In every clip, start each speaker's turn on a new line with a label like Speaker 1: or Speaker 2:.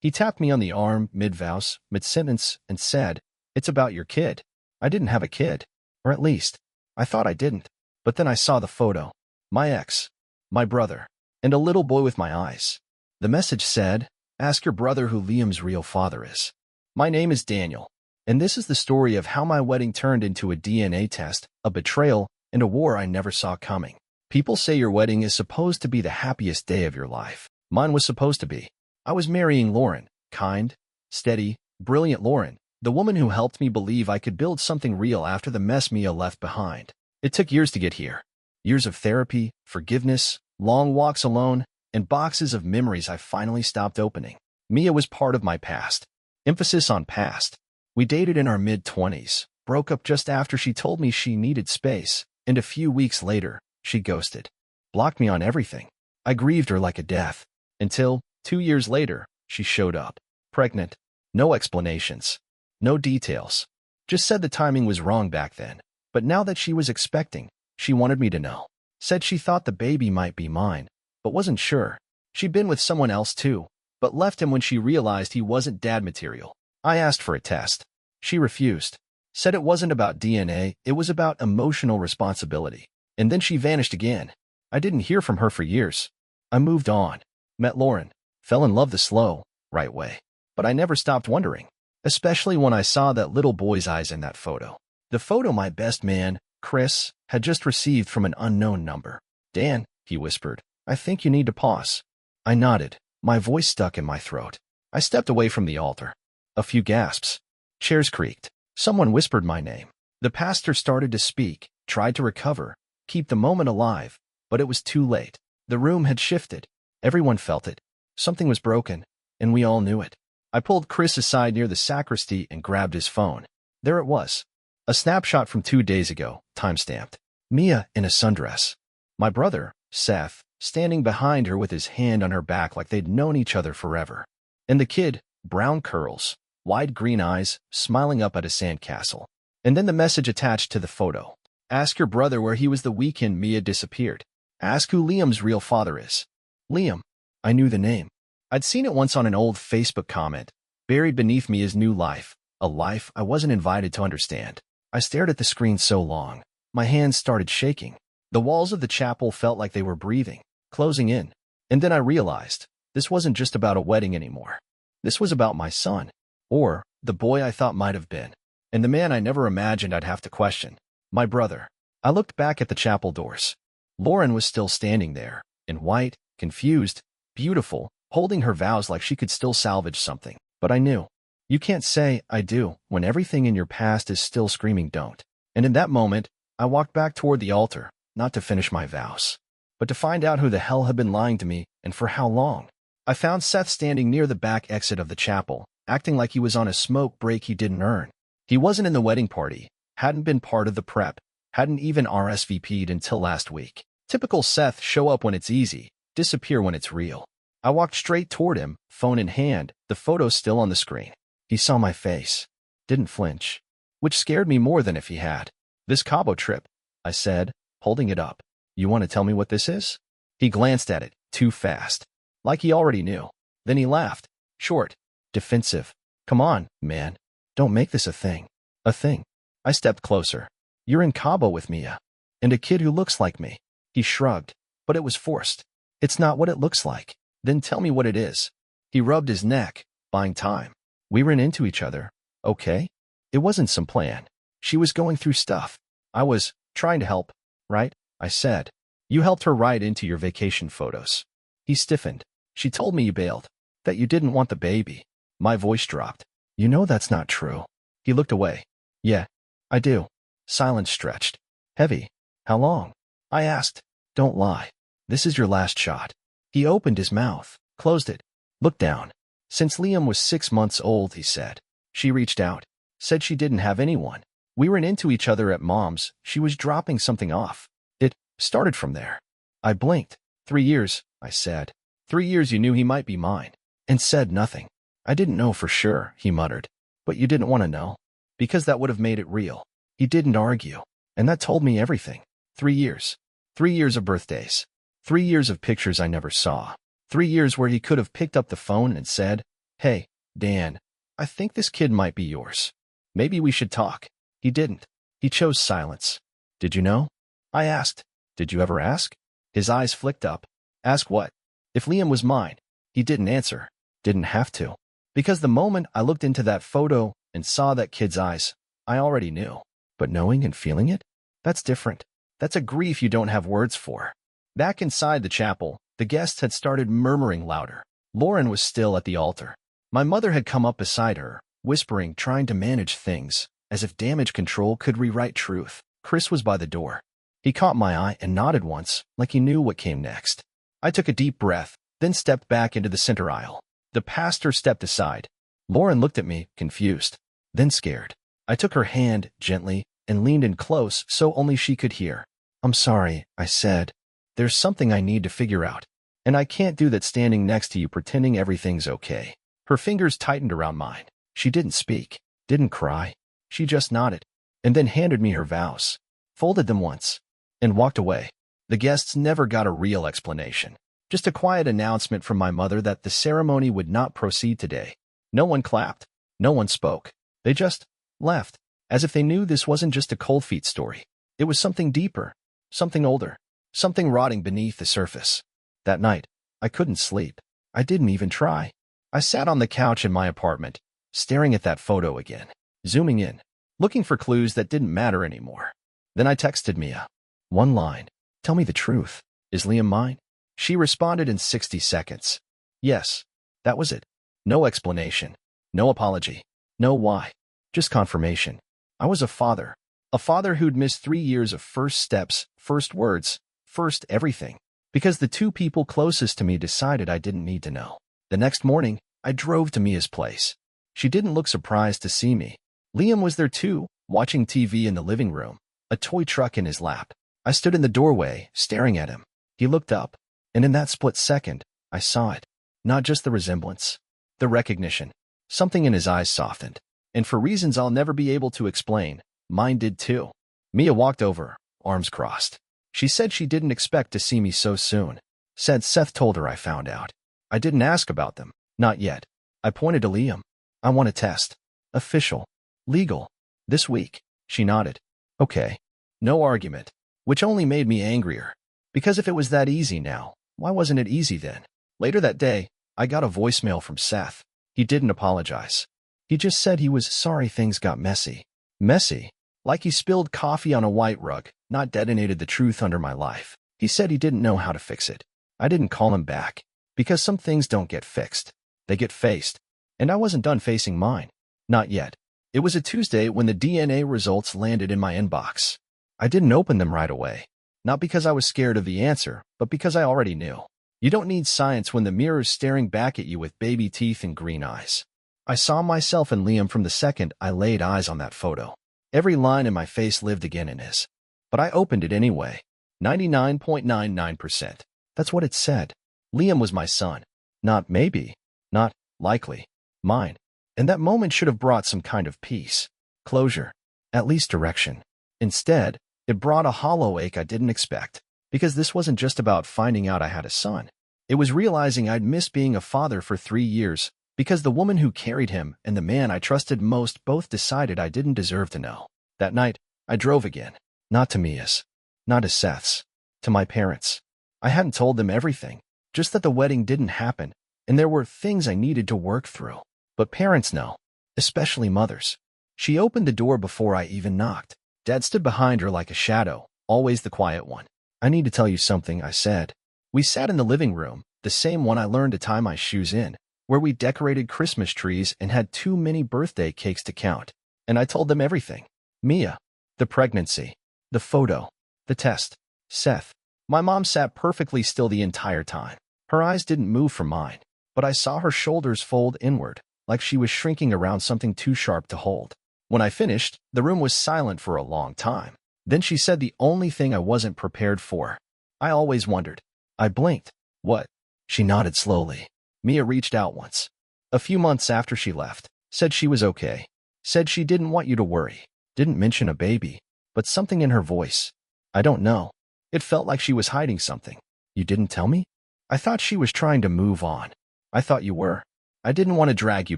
Speaker 1: He tapped me on the arm mid-vows, mid-sentence, and said, "It's about your kid." I didn't have a kid. Or at least, I thought I didn't. But then I saw the photo. My ex, my brother, and a little boy with my eyes. The message said, "Ask your brother who Liam's real father is." My name is Daniel, and this is the story of how my wedding turned into a DNA test, a betrayal, and a war I never saw coming. People say your wedding is supposed to be the happiest day of your life. Mine was supposed to be. I was marrying Lauren, kind, steady, brilliant Lauren, the woman who helped me believe I could build something real after the mess Mia left behind. It took years to get here. Years of therapy, forgiveness, long walks alone, and boxes of memories I finally stopped opening. Mia was part of my past. Emphasis on past. We dated in our mid-20s, broke up just after she told me she needed space, and a few weeks later, she ghosted. Blocked me on everything. I grieved her like a death. Until, 2 years later, she showed up. Pregnant. No explanations. No details. Just said the timing was wrong back then. But now that she was expecting, she wanted me to know. Said she thought the baby might be mine, but wasn't sure. She'd been with someone else too, but left him when she realized he wasn't dad material. I asked for a test. She refused. Said it wasn't about DNA, it was about emotional responsibility. And then she vanished again. I didn't hear from her for years. I moved on. Met Lauren. Fell in love the slow, right way. But I never stopped wondering. Especially when I saw that little boy's eyes in that photo. The photo my best man, Chris, had just received from an unknown number. "Dan," he whispered, "I think you need to pause." I nodded, my voice stuck in my throat. I stepped away from the altar. A few gasps. Chairs creaked. Someone whispered my name. The pastor started to speak, tried to recover, keep the moment alive, but it was too late. The room had shifted. Everyone felt it. Something was broken, and we all knew it. I pulled Chris aside near the sacristy and grabbed his phone. There it was. A snapshot from 2 days ago, time-stamped. Mia in a sundress. My brother, Seth, standing behind her with his hand on her back like they'd known each other forever. And the kid, brown curls, wide green eyes, smiling up at a sandcastle. And then the message attached to the photo. "Ask your brother where he was the weekend Mia disappeared. Ask who Liam's real father is." Liam. I knew the name. I'd seen it once on an old Facebook comment, buried beneath Mia's new life, a life I wasn't invited to understand. I stared at the screen so long, my hands started shaking. The walls of the chapel felt like they were breathing, closing in. And then I realized, this wasn't just about a wedding anymore. This was about my son. Or, the boy I thought might have been. And the man I never imagined I'd have to question. My brother. I looked back at the chapel doors. Lauren was still standing there, in white, confused, beautiful, holding her vows like she could still salvage something. But I knew. You can't say, "I do," when everything in your past is still screaming don't. And in that moment, I walked back toward the altar, not to finish my vows, but to find out who the hell had been lying to me and for how long. I found Seth standing near the back exit of the chapel, acting like he was on a smoke break he didn't earn. He wasn't in the wedding party, hadn't been part of the prep, hadn't even RSVP'd until last week. Typical Seth, show up when it's easy, disappear when it's real. I walked straight toward him, phone in hand, the photo still on the screen. He saw my face, didn't flinch, which scared me more than if he had. "This Cabo trip," I said, holding it up. "You want to tell me what this is?" He glanced at it, too fast, like he already knew. Then he laughed, short, defensive. "Come on, man, don't make this a thing." "A thing?" I stepped closer. "You're in Cabo with Mia, and a kid who looks like me." He shrugged, but it was forced. "It's not what it looks like." "Then tell me what it is." He rubbed his neck, buying time. "We ran into each other, okay? It wasn't some plan. She was going through stuff. I was trying to help, right?" I said. "You helped her right into your vacation photos." He stiffened. "She told me you bailed, that you didn't want the baby." My voice dropped. "You know that's not true." He looked away. "Yeah, I do." Silence stretched. Heavy. "How long?" I asked. "Don't lie. This is your last shot." He opened his mouth, closed it, looked down. "Since Liam was 6 months old," he said. "She reached out, said she didn't have anyone. We ran into each other at Mom's. She was dropping something off. It started from there." I blinked. 3 years, I said. 3 years you knew he might be mine." And said nothing. "I didn't know for sure," he muttered. "But you didn't want to know? Because that would have made it real." He didn't argue. And that told me everything. 3 years. 3 years of birthdays. 3 years of pictures I never saw. 3 years where he could have picked up the phone and said, Hey, Dan, I think this kid might be yours. Maybe we should talk. He didn't. He chose silence. Did you know? I asked. Did you ever ask? His eyes flicked up. Ask what? If Liam was mine. He didn't answer. Didn't have to. Because the moment I looked into that photo and saw that kid's eyes, I already knew. But knowing and feeling it? That's different. That's a grief you don't have words for. Back inside the chapel, the guests had started murmuring louder. Lauren was still at the altar. My mother had come up beside her, whispering, trying to manage things, as if damage control could rewrite truth. Chris was by the door. He caught my eye and nodded once, like he knew what came next. I took a deep breath, then stepped back into the center aisle. The pastor stepped aside. Lauren looked at me, confused, then scared. I took her hand gently and leaned in close so only she could hear. I'm sorry, I said. There's something I need to figure out, and I can't do that standing next to you pretending everything's okay. Her fingers tightened around mine. She didn't speak, didn't cry. She just nodded, and then handed me her vows, folded them once, and walked away. The guests never got a real explanation. Just a quiet announcement from my mother that the ceremony would not proceed today. No one clapped. No one spoke. They just left, as if they knew this wasn't just a cold feet story. It was something deeper, something older, something rotting beneath the surface. That night, I couldn't sleep. I didn't even try. I sat on the couch in my apartment, staring at that photo again, zooming in, looking for clues that didn't matter anymore. Then I texted Mia. One line. Tell me the truth. Is Liam mine? She responded in 60 seconds. Yes. That was it. No explanation. No apology. No why. Just confirmation. I was a father. A father who'd missed 3 years of first steps, first words, first everything. Because the two people closest to me decided I didn't need to know. The next morning, I drove to Mia's place. She didn't look surprised to see me. Liam was there too, watching TV in the living room, a toy truck in his lap. I stood in the doorway, staring at him. He looked up, and in that split second, I saw it. Not just the resemblance, the recognition. Something in his eyes softened. And for reasons I'll never be able to explain, mine did too. Mia walked over, arms crossed. She said she didn't expect to see me so soon. Said Seth told her I found out. I didn't ask about them. Not yet. I pointed to Liam. I want a test. Official. Legal. This week. She nodded. Okay. No argument. Which only made me angrier. Because if it was that easy now, why wasn't it easy then? Later that day, I got a voicemail from Seth. He didn't apologize. He just said he was sorry things got messy. Messy? Like he spilled coffee on a white rug, not detonated the truth under my life. He said he didn't know how to fix it. I didn't call him back. Because some things don't get fixed. They get faced. And I wasn't done facing mine. Not yet. It was a Tuesday when the DNA results landed in my inbox. I didn't open them right away. Not because I was scared of the answer, but because I already knew. You don't need science when the mirror's staring back at you with baby teeth and green eyes. I saw myself and Liam from the second I laid eyes on that photo. Every line in my face lived again in his. But I opened it anyway. 99.99%. That's what it said. Liam was my son. Not maybe. Not likely. Mine. And that moment should have brought some kind of peace. Closure. At least direction. Instead, it brought a hollow ache I didn't expect. Because this wasn't just about finding out I had a son. It was realizing I'd missed being a father for 3 years, because the woman who carried him and the man I trusted most both decided I didn't deserve to know. That night, I drove again. Not to Mia's. Not to Seth's. To my parents. I hadn't told them everything. Just that the wedding didn't happen, and there were things I needed to work through. But parents know. Especially mothers. She opened the door before I even knocked. Dad stood behind her like a shadow, always the quiet one. I need to tell you something, I said. We sat in the living room, the same one I learned to tie my shoes in, where we decorated Christmas trees and had too many birthday cakes to count. And I told them everything. Mia. The pregnancy. The photo. The test. Seth. My mom sat perfectly still the entire time. Her eyes didn't move from mine, but I saw her shoulders fold inward, like she was shrinking around something too sharp to hold. When I finished, the room was silent for a long time. Then she said the only thing I wasn't prepared for. I always wondered. I blinked. What? She nodded slowly. Mia reached out once. A few months after she left. Said she was okay. Said she didn't want you to worry. Didn't mention a baby. But something in her voice. I don't know. It felt like she was hiding something. You didn't tell me? I thought she was trying to move on. I thought you were. I didn't want to drag you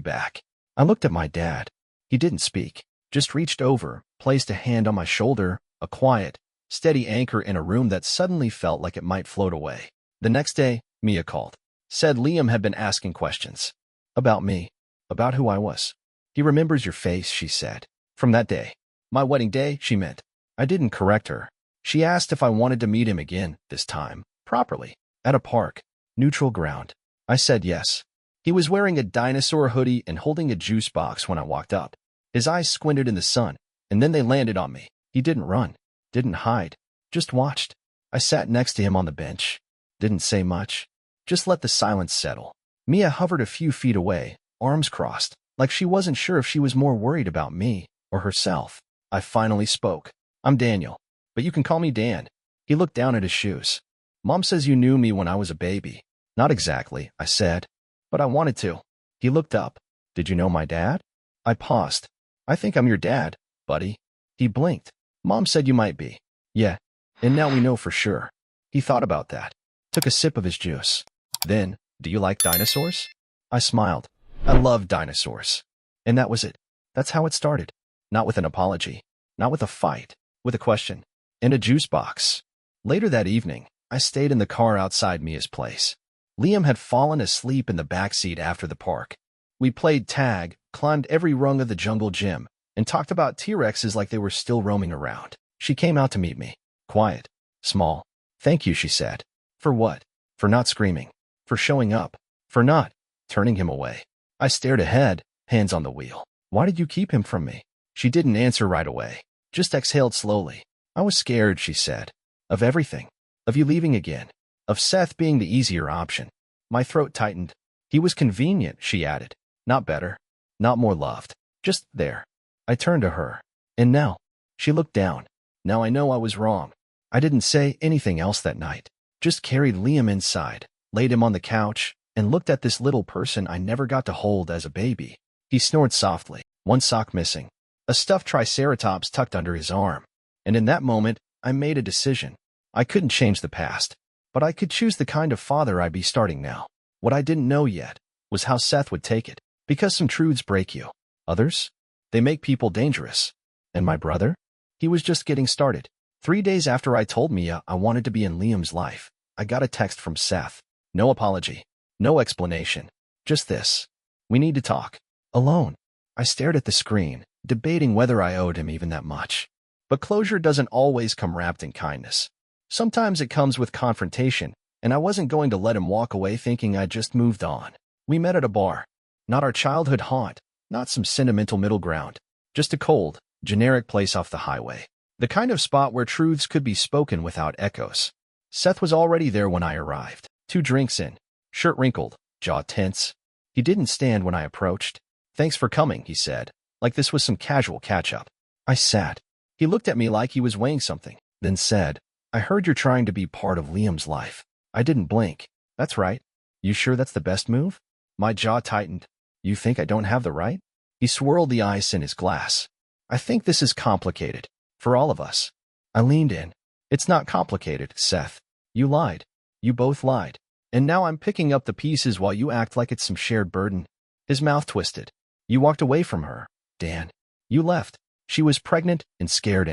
Speaker 1: back. I looked at my dad. He didn't speak, just reached over, placed a hand on my shoulder, a quiet, steady anchor in a room that suddenly felt like it might float away. The next day, Mia called. Said Liam had been asking questions. About me. About who I was. He remembers your face, she said. From that day. My wedding day, she meant. I didn't correct her. She asked if I wanted to meet him again, this time, properly, at a park, neutral ground. I said yes. He was wearing a dinosaur hoodie and holding a juice box when I walked up. His eyes squinted in the sun, and then they landed on me. He didn't run, didn't hide, just watched. I sat next to him on the bench. Didn't say much. Just let the silence settle. Mia hovered a few feet away, arms crossed, like she wasn't sure if she was more worried about me or herself. I finally spoke. I'm Daniel, but you can call me Dan. He looked down at his shoes. Mom says you knew me when I was a baby. Not exactly, I said, but I wanted to. He looked up. Did you know my dad? I paused. I think I'm your dad, buddy. He blinked. Mom said you might be. Yeah, and now we know for sure. He thought about that. Took a sip of his juice. Then, do you like dinosaurs? I smiled. I love dinosaurs. And that was it. That's how it started. Not with an apology. Not with a fight. With a question. And a juice box. Later that evening, I stayed in the car outside Mia's place. Liam had fallen asleep in the backseat after the park. We played tag, climbed every rung of the jungle gym, and talked about T-Rexes like they were still roaming around. She came out to meet me. Quiet. Small. Thank you, she said. For what? For not screaming. For showing up. For not turning him away. I stared ahead, hands on the wheel. Why did you keep him from me? She didn't answer right away. Just exhaled slowly. I was scared, she said. Of everything. Of you leaving again. Of Seth being the easier option. My throat tightened. He was convenient, she added. Not better. Not more loved. Just there. I turned to her. And now? She looked down. Now I know I was wrong. I didn't say anything else that night. Just carried Liam inside, laid him on the couch, and looked at this little person I never got to hold as a baby. He snored softly, one sock missing, a stuffed triceratops tucked under his arm. And in that moment, I made a decision. I couldn't change the past, but I could choose the kind of father I'd be starting now. What I didn't know yet was how Seth would take it, because some truths break you. Others? They make people dangerous. And my brother? He was just getting started. 3 days after I told Mia I wanted to be in Liam's life, I got a text from Seth. No apology. No explanation. Just this. We need to talk. Alone. I stared at the screen, debating whether I owed him even that much. But closure doesn't always come wrapped in kindness. Sometimes it comes with confrontation, and I wasn't going to let him walk away thinking I'd just moved on. We met at a bar. Not our childhood haunt, not some sentimental middle ground. Just a cold, generic place off the highway. The kind of spot where truths could be spoken without echoes. Seth was already there when I arrived. 2 drinks in. Shirt wrinkled, jaw tense. He didn't stand when I approached. Thanks for coming, he said, like this was some casual catch-up. I sat. He looked at me like he was weighing something, then said, I heard you're trying to be part of Liam's life. I didn't blink. That's right. You sure that's the best move? My jaw tightened. You think I don't have the right? He swirled the ice in his glass. I think this is complicated. For all of us. I leaned in. It's not complicated, Seth. You lied. You both lied. And now I'm picking up the pieces while you act like it's some shared burden. His mouth twisted. You walked away from her, Dan. You left. She was pregnant and scared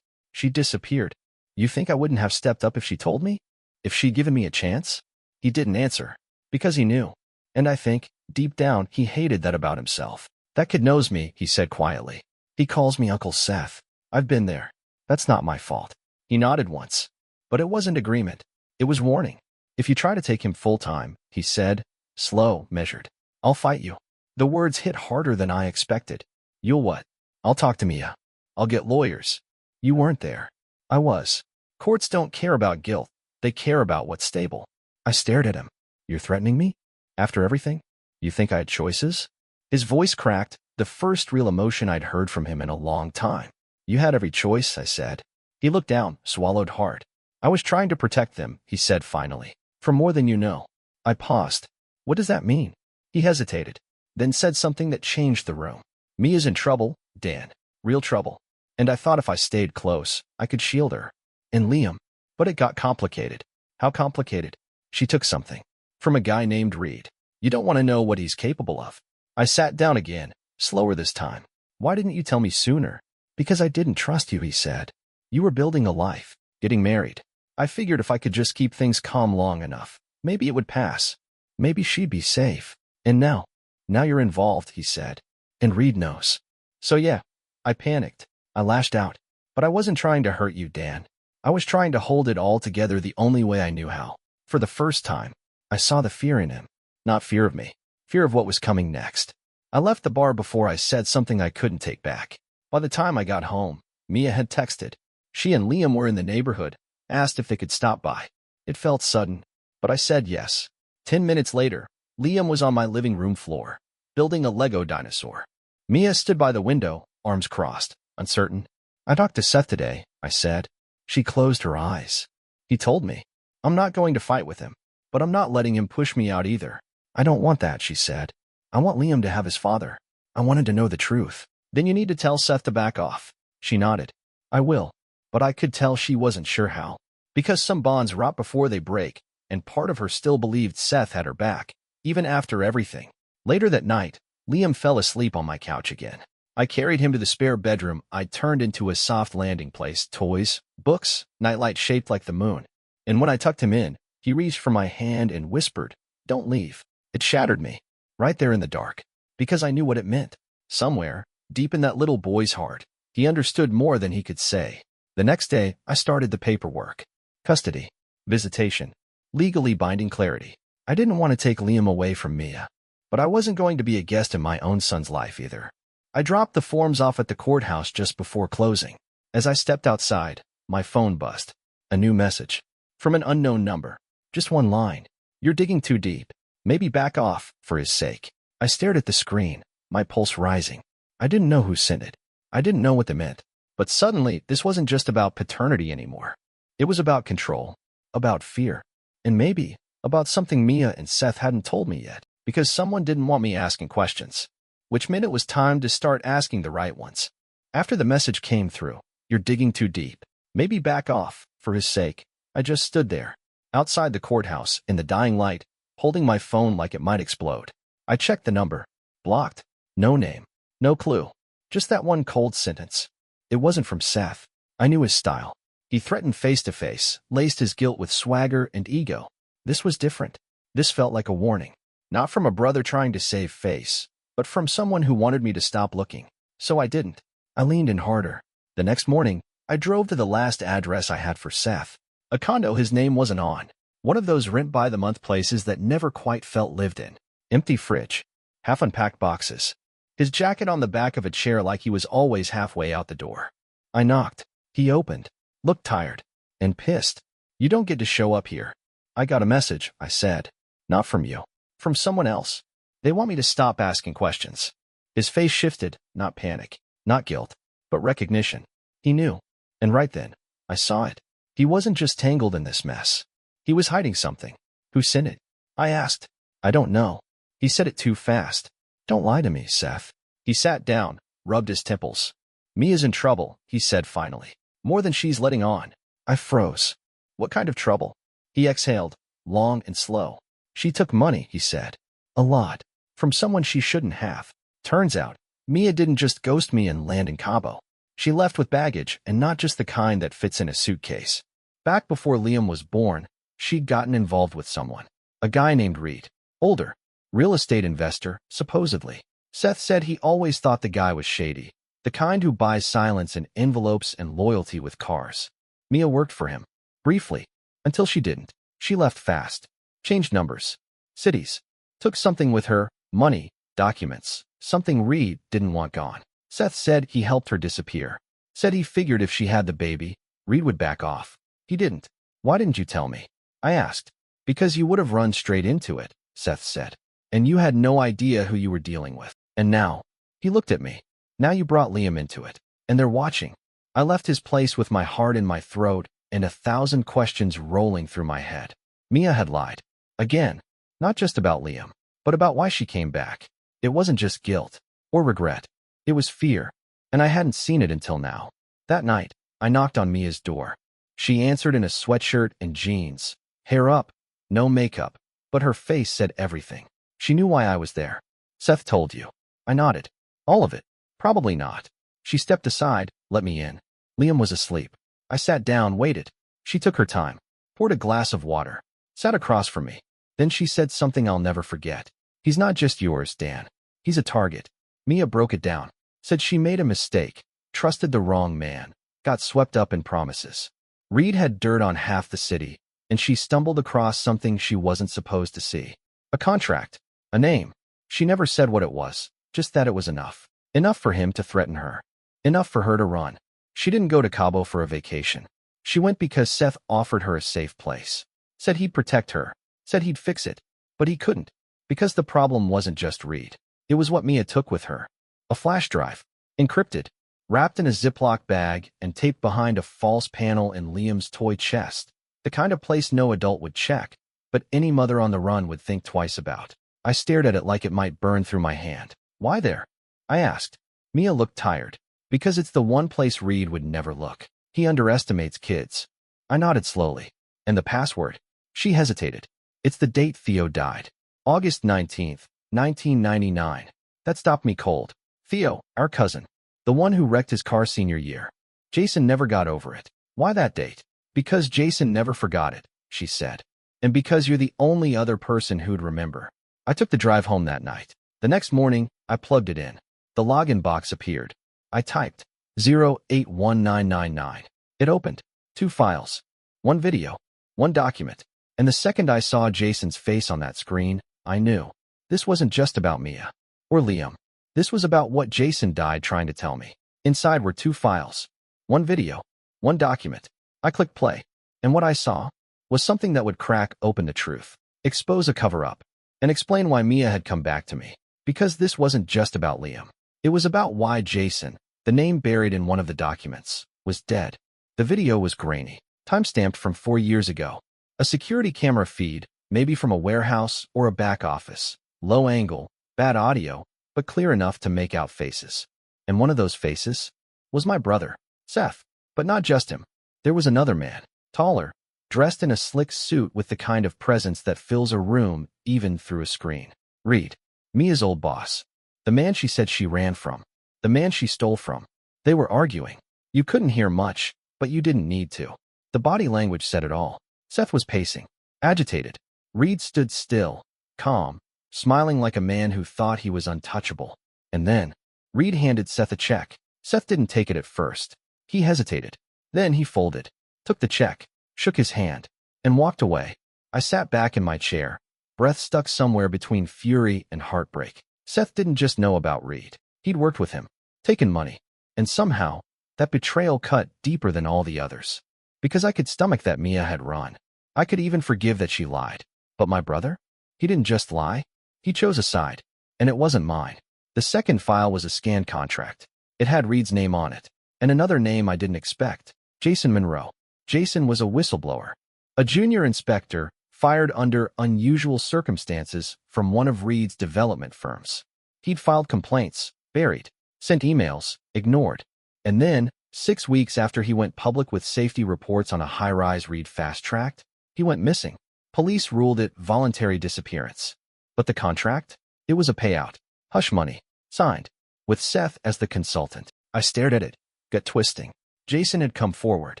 Speaker 1: she disappeared. You think I wouldn't have stepped up if she told me? If she'd given me a chance? He didn't answer. Because he knew. And I think, deep down, he hated that about himself. That kid knows me, he said quietly. He calls me Uncle Seth. I've been there. That's not my fault. He nodded once. But it wasn't agreement. It was warning. If you try to take him full-time, he said, slow, measured, I'll fight you. The words hit harder than I expected. You'll what? I'll talk to Mia. I'll get lawyers. You weren't there. I was. Courts don't care about guilt. They care about what's stable. I stared at him. You're threatening me? After everything? You think I had choices? His voice cracked, the first real emotion I'd heard from him in a long time. You had every choice, I said. He looked down, swallowed hard. I was trying to protect them, he said finally. For more than you know. I paused. What does that mean? He hesitated, then said something that changed the room. Mia's in trouble, Dan. Real trouble. And I thought if I stayed close, I could shield her. And Liam. But it got complicated. How complicated? She took something. From a guy named Reed. You don't want to know what he's capable of. I sat down again, slower this time. Why didn't you tell me sooner? Because I didn't trust you, he said. You were building a life, getting married. I figured if I could just keep things calm long enough, maybe it would pass. Maybe she'd be safe. And now you're involved, he said. And Reed knows. So yeah, I panicked. I lashed out. But I wasn't trying to hurt you, Dan. I was trying to hold it all together the only way I knew how. For the first time, I saw the fear in him. Not fear of me. Fear of what was coming next. I left the bar before I said something I couldn't take back. By the time I got home, Mia had texted. She and Liam were in the neighborhood, asked if they could stop by. It felt sudden, but I said yes. 10 minutes later, Liam was on my living room floor, building a Lego dinosaur. Mia stood by the window, arms crossed, uncertain. I talked to Seth today, I said. She closed her eyes. He told me. I'm not going to fight with him, but I'm not letting him push me out either. I don't want that, she said. I want Liam to have his father. I wanted to know the truth. Then you need to tell Seth to back off. She nodded. I will. But I could tell she wasn't sure how. Because some bonds rot before they break, and part of her still believed Seth had her back, even after everything. Later that night, Liam fell asleep on my couch again. I carried him to the spare bedroom I'd turned into a soft landing place, toys, books, nightlight shaped like the moon. And when I tucked him in, he reached for my hand and whispered, "Don't leave." It shattered me, right there in the dark, because I knew what it meant. Somewhere, deep in that little boy's heart, he understood more than he could say. The next day, I started the paperwork. Custody, visitation, legally binding clarity. I didn't want to take Liam away from Mia, but I wasn't going to be a guest in my own son's life either. I dropped the forms off at the courthouse just before closing. As I stepped outside, my phone buzzed. A new message. From an unknown number. Just one line. You're digging too deep. Maybe back off, for his sake. I stared at the screen, my pulse rising. I didn't know who sent it. I didn't know what they meant. But suddenly, this wasn't just about paternity anymore. It was about control, about fear, and maybe about something Mia and Seth hadn't told me yet, because someone didn't want me asking questions, which meant it was time to start asking the right ones. After the message came through, you're digging too deep. Maybe back off, for his sake. I just stood there, outside the courthouse, in the dying light, holding my phone like it might explode. I checked the number. Blocked. No name. No clue. Just that one cold sentence. It wasn't from Seth. I knew his style. He threatened face-to-face, laced his guilt with swagger and ego. This was different. This felt like a warning. Not from a brother trying to save face, but from someone who wanted me to stop looking. So I didn't. I leaned in harder. The next morning, I drove to the last address I had for Seth. A condo his name wasn't on. One of those rent-by-the-month places that never quite felt lived in. Empty fridge. Half-unpacked boxes. His jacket on the back of a chair like he was always halfway out the door. I knocked. He opened. Looked tired. And pissed. You don't get to show up here. I got a message, I said. Not from you. From someone else. They want me to stop asking questions. His face shifted, not panic, not guilt, but recognition. He knew. And right then, I saw it. He wasn't just tangled in this mess. He was hiding something. Who sent it? I asked. I don't know. He said it too fast. Don't lie to me, Seth. He sat down, rubbed his temples. Mia's in trouble, he said finally. More than she's letting on. I froze. What kind of trouble? He exhaled, long and slow. She took money, he said. A lot. From someone she shouldn't have. Turns out, Mia didn't just ghost me and land in Cabo. She left with baggage, and not just the kind that fits in a suitcase. Back before Liam was born, she'd gotten involved with someone. A guy named Reed. Older. Real estate investor, supposedly. Seth said he always thought the guy was shady. The kind who buys silence and envelopes and loyalty with cars. Mia worked for him. Briefly. Until she didn't. She left fast. Changed numbers. Cities. Took something with her. Money. Documents. Something Reed didn't want gone. Seth said he helped her disappear. Said he figured if she had the baby, Reed would back off. He didn't. Why didn't you tell me? I asked. Because you would have run straight into it, Seth said. And you had no idea who you were dealing with. And now, he looked at me. Now you brought Liam into it. And they're watching. I left his place with my heart in my throat and 1,000 questions rolling through my head. Mia had lied. Again. Not just about Liam, but about why she came back. It wasn't just guilt or regret. It was fear. And I hadn't seen it until now. That night, I knocked on Mia's door. She answered in a sweatshirt and jeans. Hair up. No makeup. But her face said everything. She knew why I was there. Seth told you. I nodded. All of it. Probably not. She stepped aside, let me in. Liam was asleep. I sat down, waited. She took her time, poured a glass of water, sat across from me. Then she said something I'll never forget. He's not just yours, Dan. He's a target. Mia broke it down. Said she made a mistake, trusted the wrong man, got swept up in promises. Reed had dirt on half the city, and she stumbled across something she wasn't supposed to see. A contract. A name. She never said what it was, just that it was enough. Enough for him to threaten her. Enough for her to run. She didn't go to Cabo for a vacation. She went because Seth offered her a safe place. Said he'd protect her. Said he'd fix it. But he couldn't. Because the problem wasn't just Reed. It was what Mia took with her. A flash drive. Encrypted. Wrapped in a Ziploc bag and taped behind a false panel in Liam's toy chest. The kind of place no adult would check, but any mother on the run would think twice about. I stared at it like it might burn through my hand. Why there? I asked. Mia looked tired. Because it's the one place Reed would never look. He underestimates kids. I nodded slowly. And the password? She hesitated. It's the date Theo died. August 19th, 1999. That stopped me cold. Theo, our cousin. The one who wrecked his car senior year. Jason never got over it. Why that date? Because Jason never forgot it, she said. And because you're the only other person who'd remember. I took the drive home that night. The next morning, I plugged it in. The login box appeared. I typed 081999. It opened. 2 files. 1 video. 1 document. And the second I saw Jason's face on that screen, I knew. This wasn't just about Mia. Or Liam. This was about what Jason died trying to tell me. Inside were 2 files. 1 video. 1 document. I clicked play. And what I saw was something that would crack open the truth. Expose a cover-up. And explain why Mia had come back to me. Because this wasn't just about Liam. It was about why Jason, the name buried in one of the documents, was dead. The video was grainy, time-stamped from 4 years ago. A security camera feed, maybe from a warehouse or a back office. Low angle, bad audio, but clear enough to make out faces. And one of those faces was my brother, Seth. But not just him. There was another man, taller, dressed in a slick suit with the kind of presence that fills a room even through a screen. Reed, Mia's old boss. The man she said she ran from. The man she stole from. They were arguing. You couldn't hear much, but you didn't need to. The body language said it all. Seth was pacing, agitated. Reed stood still, calm, smiling like a man who thought he was untouchable. And then, Reed handed Seth a check. Seth didn't take it at first. He hesitated. Then he folded, took the check, shook his hand, and walked away. I sat back in my chair, breath stuck somewhere between fury and heartbreak. Seth didn't just know about Reed. He'd worked with him, taken money, and somehow, that betrayal cut deeper than all the others. Because I could stomach that Mia had run. I could even forgive that she lied. But my brother? He didn't just lie. He chose a side. And it wasn't mine. The second file was a scanned contract. It had Reed's name on it. And another name I didn't expect. Jason Monroe. Jason was a whistleblower. A junior inspector, fired under unusual circumstances from one of Reed's development firms. He'd filed complaints, buried, sent emails, ignored. And then, 6 weeks after he went public with safety reports on a high-rise Reed fast-tracked, he went missing. Police ruled it voluntary disappearance. But the contract? It was a payout. Hush money. Signed. With Seth as the consultant. I stared at it, gut twisting. Jason had come forward,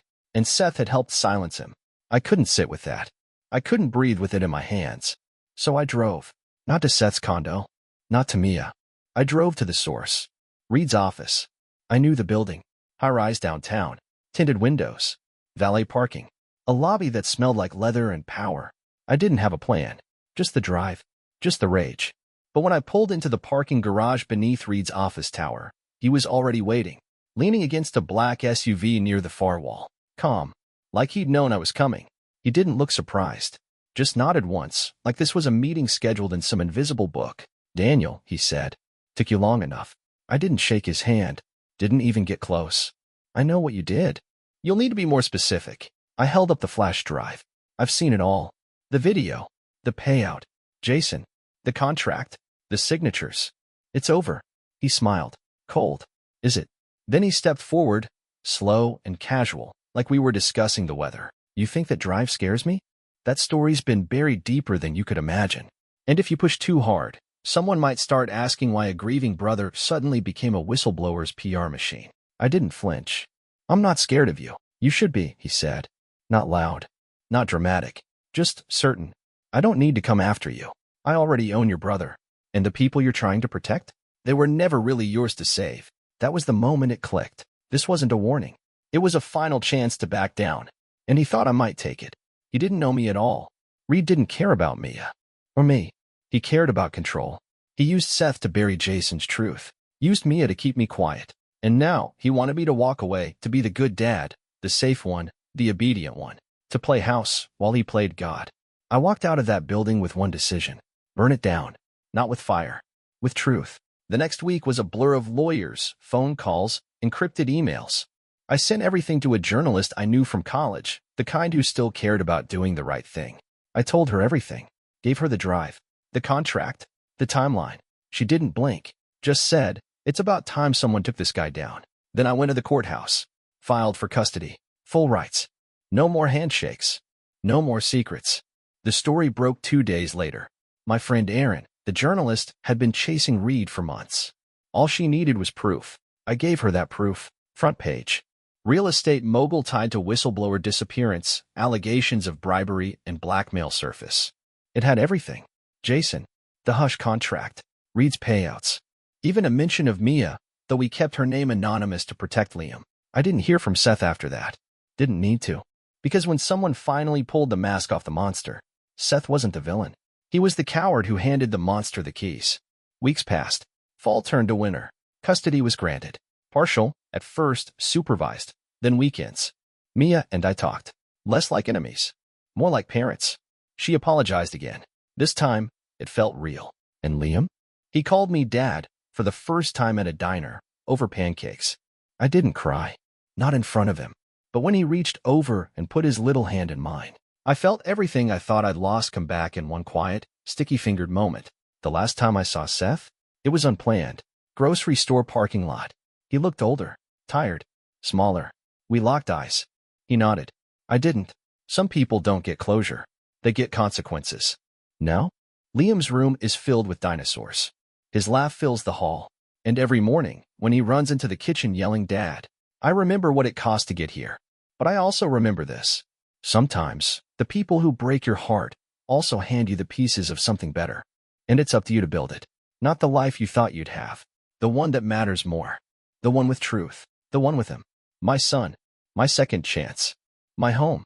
Speaker 1: and Seth had helped silence him. I couldn't sit with that. I couldn't breathe with it in my hands. So I drove. Not to Seth's condo. Not to Mia. I drove to the source. Reed's office. I knew the building. High-rise downtown. Tinted windows. Valet parking. A lobby that smelled like leather and power. I didn't have a plan. Just the drive. Just the rage. But when I pulled into the parking garage beneath Reed's office tower, he was already waiting, leaning against a black SUV near the far wall. Calm. Like he'd known I was coming. He didn't look surprised. Just nodded once, like this was a meeting scheduled in some invisible book. Daniel, he said. Took you long enough. I didn't shake his hand. Didn't even get close. I know what you did. You'll need to be more specific. I held up the flash drive. I've seen it all. The video. The payout. Jason. The contract. The signatures. It's over. He smiled. Cold. Is it? Then he stepped forward, slow and casual, like we were discussing the weather. You think that drive scares me? That story's been buried deeper than you could imagine. And if you push too hard, someone might start asking why a grieving brother suddenly became a whistleblower's PR machine. I didn't flinch. I'm not scared of you. You should be, he said. Not loud. Not dramatic. Just certain. I don't need to come after you. I already own your brother. And the people you're trying to protect? They were never really yours to save. That was the moment it clicked. This wasn't a warning. It was a final chance to back down. And he thought I might take it. He didn't know me at all. Reed didn't care about Mia. Or me. He cared about control. He used Seth to bury Jason's truth. Used Mia to keep me quiet. And now he wanted me to walk away, to be the good dad, the safe one, the obedient one. To play house while he played God. I walked out of that building with one decision. Burn it down. Not with fire. With truth. The next week was a blur of lawyers, phone calls, encrypted emails. I sent everything to a journalist I knew from college, the kind who still cared about doing the right thing. I told her everything. Gave her the drive, the contract, the timeline. She didn't blink. Just said, it's about time someone took this guy down. Then I went to the courthouse. Filed for custody. Full rights. No more handshakes. No more secrets. The story broke 2 days later. My friend Aaron, the journalist, had been chasing Reed for months. All she needed was proof. I gave her that proof. Front page. Real estate mogul tied to whistleblower disappearance, allegations of bribery and blackmail surface. It had everything. Jason, the hush contract, Reed's payouts, even a mention of Mia, though we kept her name anonymous to protect Liam. I didn't hear from Seth after that. Didn't need to. Because when someone finally pulled the mask off the monster, Seth wasn't the villain. He was the coward who handed the monster the keys. Weeks passed. Fall turned to winter. Custody was granted. Partial, at first, supervised, then weekends. Mia and I talked. Less like enemies. More like parents. She apologized again. This time, it felt real. And Liam? He called me Dad, for the first time at a diner, over pancakes. I didn't cry. Not in front of him. But when he reached over and put his little hand in mine, I felt everything I thought I'd lost come back in one quiet, sticky-fingered moment. The last time I saw Seth, it was unplanned. Grocery store parking lot. He looked older, tired, smaller. We locked eyes. He nodded. I didn't. Some people don't get closure. They get consequences. Now, Liam's room is filled with dinosaurs. His laugh fills the hall. And every morning, when he runs into the kitchen yelling Dad, I remember what it cost to get here. But I also remember this. Sometimes, the people who break your heart also hand you the pieces of something better. And it's up to you to build it. Not the life you thought you'd have. The one that matters more. The one with truth. The one with him. My son. My second chance. My home.